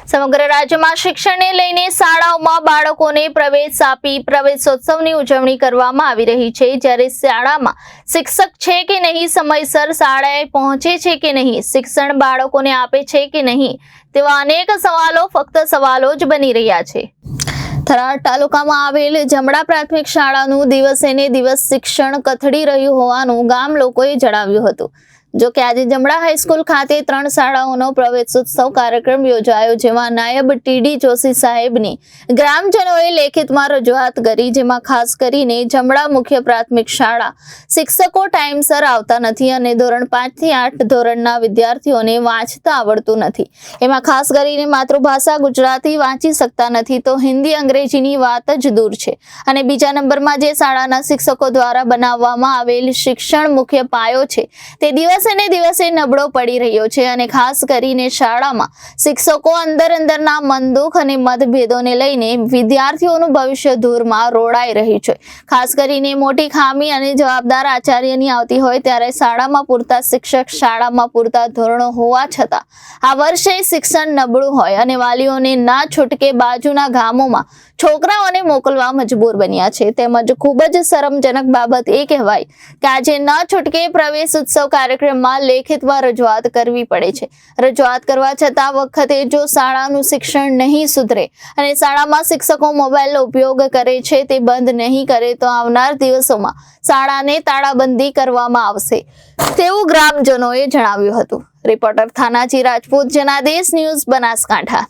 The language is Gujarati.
સમગ્ર રાજ્યમાં શિક્ષણને લઈને શાળાઓમાં બાળકોને પ્રવેશ આપી પ્રવેશોત્સવની ઉજવણી કરવામાં આવી રહી છે, જ્યારે શાળામાં શિક્ષક છે કે નહીં, સમયસર શાળાએ પહોંચે છે કે નહીં, શિક્ષણ બાળકોને આપે છે કે નહીં, તેવા અનેક સવાલો ફક્ત સવાલો જ બની રહ્યા છે। થરાદ તાલુકામાં આવેલ જમણા પ્રાથમિક શાળાનું દિવસે ને દિવસ શિક્ષણ કથળી રહ્યું હોવાનું ગામ લોકોએ જણાવ્યું હતું। જો કે આજે જમણા હાઈસ્કૂલ ખાતે 3 શાળાઓનો પ્રવેશોત્સવ કાર્યક્રમ યોજાયો, જેમાં નાયબ ટીડી જોશી સાહેબની ગ્રામજનોએ લેખિતમાં રજૂઆત કરી, જેમાં ખાસ કરીને જમણા મુખ્ય પ્રાથમિક શાળા શિક્ષકો ટાઈમસર આવતા નથી અને ધોરણ 5 થી 8 ધોરણના વિદ્યાર્થીઓને વાંચતા આવડતું નથી। એમાં ખાસ કરીને માતૃભાષા ગુજરાતી વાંચી શકતા નથી, તો હિન્દી અંગ્રેજીની વાત જ દૂર છે। અને બીજા નંબરમાં જે શાળાના શિક્ષકો દ્વારા બનાવવામાં આવેલ શિક્ષણ મુખ્ય પાયો છે, તે દિવસે નબળો પડી રહ્યો છે અને ખાસ કરીને શાળામાં શિક્ષકો અંદરના મનદુખ અને મતભેદોને લઈને વિદ્યાર્થીઓનું ભવિષ્ય ધૂળમાં રોડાઈ રહ્યું છે। ખાસ કરીને મોટી ખામી અને જવાબદાર આચાર્યની આવતી હોય ત્યારે શાળામાં પૂરતા શિક્ષક, શાળામાં પૂરતા ધોરણો હોવા છતાં આ વર્ષે શિક્ષણ નબળું હોય અને વાલીઓને ના છૂટકે બાજુના ગામોમાં છોકરાઓને મોકલવા મજબૂર બન્યા છે। તેમજ ખૂબ જ શરમજનક બાબત એ કહેવાય કે આજે ન છૂટકે પ્રવેશ ઉત્સવ કાર્યક્રમમાં લેખિતમાં રજૂઆત કરવી પડે છે। રજૂઆત કરવા છતાં વખતે જો શાળાનું શિક્ષણ નહીં સુધરે અને શાળામાં શિક્ષકો મોબાઈલનો ઉપયોગ કરે છે તે બંધ નહીં કરે તો આવનાર દિવસોમાં શાળાને તાળાબંધી કરવામાં આવશે, તેવું ગ્રામજનોએ જણાવ્યું હતું। Reporter Thanaji Rajput, Janadesh news, Banaskantha.